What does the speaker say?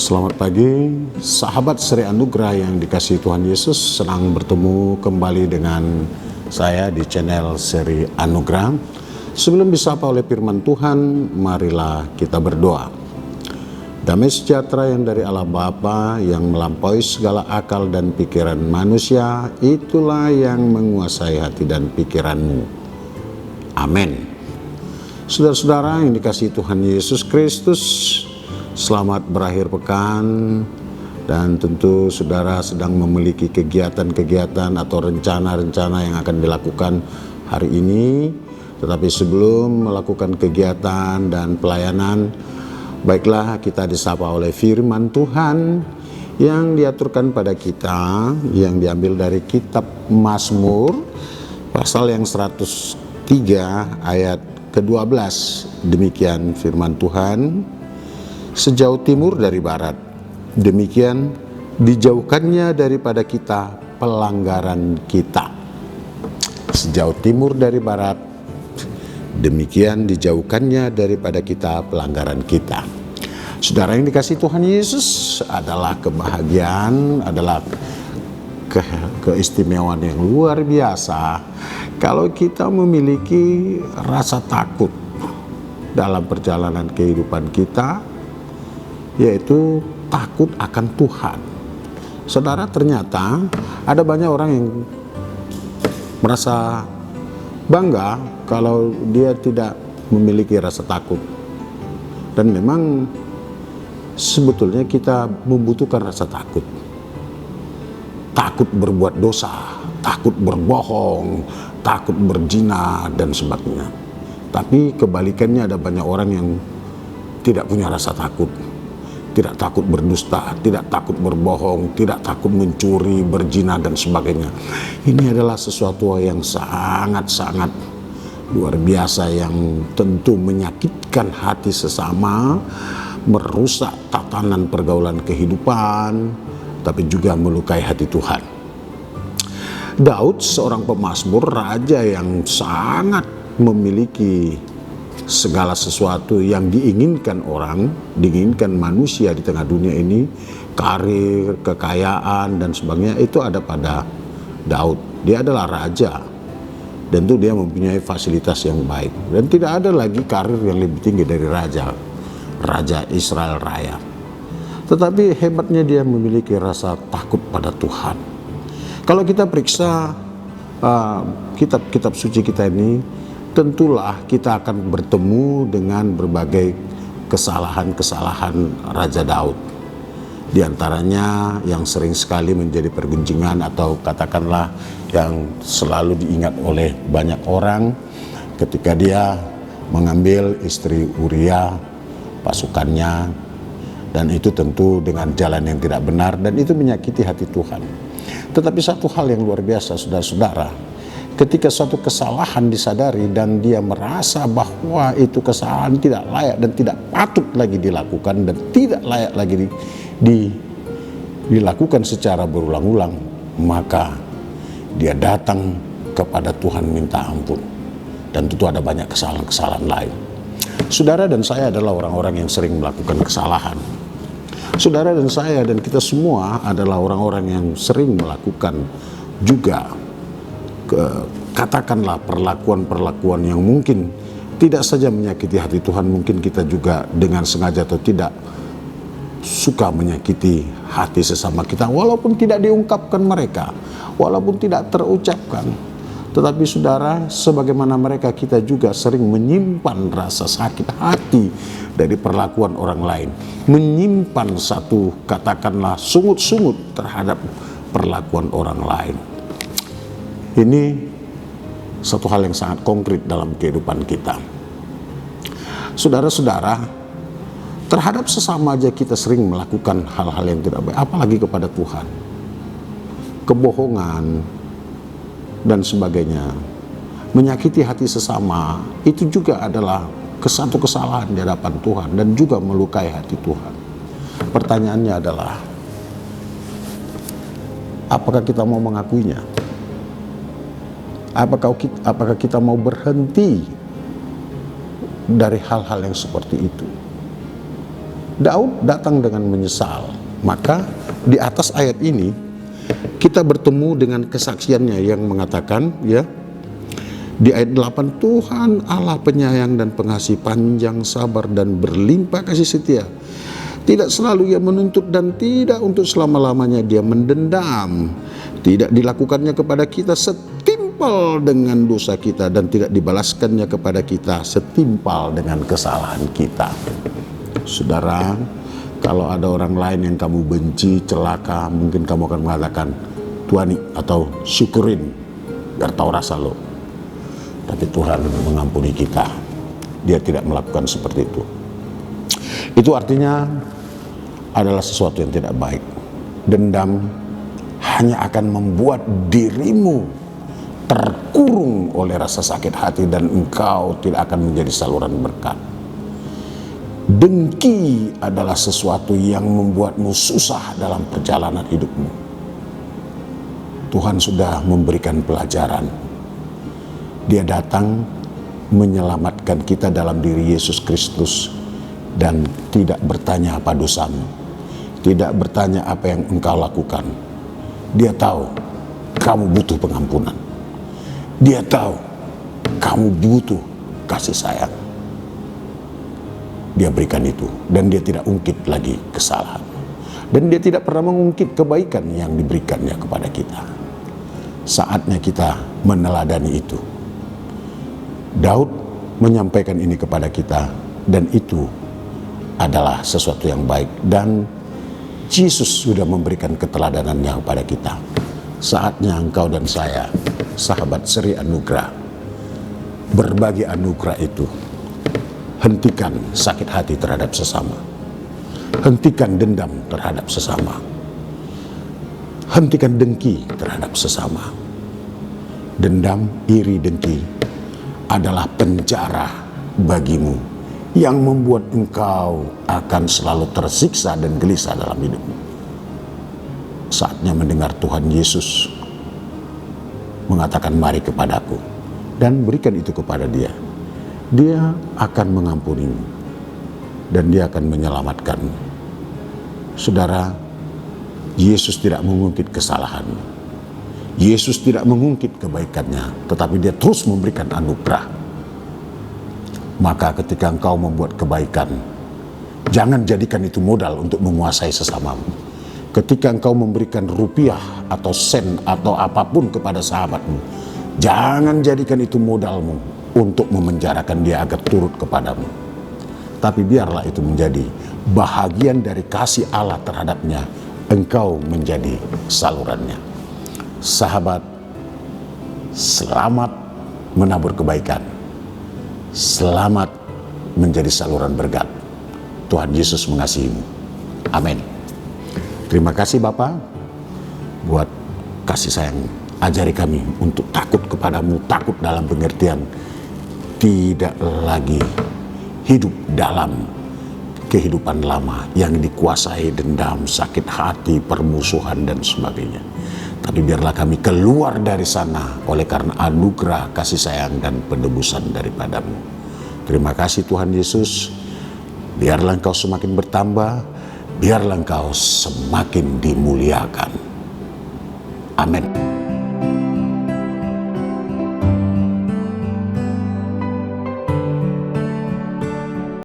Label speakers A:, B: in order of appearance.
A: Selamat pagi, sahabat Sri Anugrah yang dikasihi Tuhan Yesus. Senang bertemu kembali dengan saya di channel Sri Anugrah. Sebelum disapa oleh firman Tuhan, marilah kita berdoa. Damai sejahtera yang dari Allah Bapa yang melampaui segala akal dan pikiran manusia, itulah yang menguasai hati dan pikiranmu. Amin. Saudara-saudara yang dikasihi Tuhan Yesus Kristus, selamat berakhir pekan, dan tentu saudara sedang memiliki kegiatan-kegiatan atau rencana-rencana yang akan dilakukan hari ini. Tetapi sebelum melakukan kegiatan dan pelayanan, baiklah kita disapa oleh firman Tuhan yang diaturkan pada kita, yang diambil dari kitab Mazmur pasal yang 103 ayat ke-12. Demikian firman Tuhan: sejauh timur dari barat, demikian dijauhkannya daripada kita pelanggaran kita. Sejauh timur dari barat, demikian dijauhkannya daripada kita pelanggaran kita. Saudara yang dikasihi Tuhan Yesus, adalah kebahagiaan, adalah keistimewaan yang luar biasa kalau kita memiliki rasa takut dalam perjalanan kehidupan kita, yaitu takut akan Tuhan. Saudara, ternyata ada banyak orang yang merasa bangga kalau dia tidak memiliki rasa takut. Dan memang sebetulnya kita membutuhkan rasa takut. Takut berbuat dosa, takut berbohong, takut berzina dan sebagainya. Tapi kebalikannya, ada banyak orang yang tidak punya rasa takut. Tidak takut berdusta, tidak takut berbohong, tidak takut mencuri, berzina dan sebagainya. Ini adalah sesuatu yang sangat-sangat luar biasa, yang tentu menyakitkan hati sesama, merusak tatanan pergaulan kehidupan, tapi juga melukai hati Tuhan. Daud, seorang pemazmur, raja yang sangat memiliki segala sesuatu yang diinginkan orang, diinginkan manusia di tengah dunia ini, karir, kekayaan dan sebagainya, itu ada pada Daud. Dia adalah raja, dan itu dia mempunyai fasilitas yang baik, dan tidak ada lagi karir yang lebih tinggi dari Raja Israel Raya. Tetapi hebatnya dia memiliki rasa takut pada Tuhan. Kalau kita periksa kitab-kitab suci kita ini, tentulah kita akan bertemu dengan berbagai kesalahan-kesalahan Raja Daud. Di antaranya yang sering sekali menjadi pergunjingan, atau katakanlah yang selalu diingat oleh banyak orang, ketika dia mengambil istri Uria, pasukannya, dan itu tentu dengan jalan yang tidak benar, dan itu menyakiti hati Tuhan. Tetapi satu hal yang luar biasa, saudara-saudara, ketika suatu kesalahan disadari dan dia merasa bahwa itu kesalahan tidak layak dan tidak patut lagi dilakukan, dan tidak layak lagi dilakukan secara berulang-ulang, maka dia datang kepada Tuhan minta ampun. Dan tentu ada banyak kesalahan-kesalahan lain. Saudara dan saya adalah orang-orang yang sering melakukan kesalahan. Saudara dan saya dan kita semua adalah orang-orang yang sering melakukan juga katakanlah perlakuan-perlakuan yang mungkin tidak saja menyakiti hati Tuhan, mungkin kita juga dengan sengaja atau tidak suka menyakiti hati sesama kita, walaupun tidak diungkapkan mereka, walaupun tidak terucapkan. Tetapi saudara, sebagaimana mereka, kita juga sering menyimpan rasa sakit hati dari perlakuan orang lain, menyimpan satu katakanlah sungut-sungut terhadap perlakuan orang lain. Ini satu hal yang sangat konkret dalam kehidupan kita. Saudara-saudara, terhadap sesama aja kita sering melakukan hal-hal yang tidak baik, apalagi kepada Tuhan. Kebohongan dan sebagainya, menyakiti hati sesama, itu juga adalah satu kesalahan di hadapan Tuhan dan juga melukai hati Tuhan. Pertanyaannya adalah, apakah kita mau mengakuinya? Apakah kita mau berhenti dari hal-hal yang seperti itu? Daud datang dengan menyesal. Maka di atas ayat ini kita bertemu dengan kesaksiannya yang mengatakan, ya, di ayat 8, Tuhan Allah penyayang dan pengasih, panjang sabar dan berlimpah kasih setia. Tidak selalu ia menuntut dan tidak untuk selama-lamanya dia mendendam. Tidak dilakukannya kepada kita setimpal dengan dosa kita dan tidak dibalaskannya kepada kita setimpal dengan kesalahan kita. Saudara, kalau ada orang lain yang kamu benci, celaka, mungkin kamu akan mengatakan, tuani atau syukurin, biar tahu rasa lo. Tapi Tuhan mengampuni kita. Dia tidak melakukan seperti itu. Itu artinya adalah sesuatu yang tidak baik. Dendam hanya akan membuat dirimu terkurung oleh rasa sakit hati dan engkau tidak akan menjadi saluran berkat. Dengki adalah sesuatu yang membuatmu susah dalam perjalanan hidupmu. Tuhan sudah memberikan pelajaran. Dia datang menyelamatkan kita dalam diri Yesus Kristus dan tidak bertanya apa dosamu. Tidak bertanya apa yang engkau lakukan. Dia tahu kamu butuh pengampunan. Dia tahu kamu butuh kasih sayang. Dia berikan itu dan dia tidak ungkit lagi kesalahan. Dan dia tidak pernah mengungkit kebaikan yang diberikannya kepada kita. Saatnya kita meneladani itu. Daud menyampaikan ini kepada kita dan itu adalah sesuatu yang baik dan Yesus sudah memberikan keteladanannya kepada kita. Saatnya engkau dan saya, sahabat seri anugerah, berbagi anugerah itu. Hentikan sakit hati terhadap sesama. Hentikan dendam terhadap sesama. Hentikan dengki terhadap sesama. Dendam, iri, dengki adalah penjara bagimu yang membuat engkau akan selalu tersiksa dan gelisah dalam hidupmu. Saatnya mendengar Tuhan Yesus mengatakan, mari kepadaku, dan berikan itu kepada dia. Dia akan mengampunimu dan dia akan menyelamatkanmu. Saudara, Yesus tidak mengungkit kesalahanmu. Yesus tidak mengungkit kebaikannya, tetapi dia terus memberikan anugerah. Maka ketika engkau membuat kebaikan, jangan jadikan itu modal untuk menguasai sesamamu. Ketika engkau memberikan rupiah atau sen atau apapun kepada sahabatmu, jangan jadikan itu modalmu untuk memenjarakan dia agar turut kepadamu. Tapi biarlah itu menjadi bahagian dari kasih Allah terhadapnya, engkau menjadi salurannya. Sahabat, selamat menabur kebaikan. Selamat menjadi saluran berkat. Tuhan Yesus mengasihimu. Amin. Terima kasih Bapa buat kasih sayang. Ajari kami untuk takut kepadamu, takut dalam pengertian tidak lagi hidup dalam kehidupan lama yang dikuasai dendam, sakit hati, permusuhan dan sebagainya. Tapi biarlah kami keluar dari sana oleh karena anugerah, kasih sayang dan penebusan daripadamu. Terima kasih Tuhan Yesus. Biarlah engkau semakin bertambah, biarlah engkau semakin dimuliakan. Amin.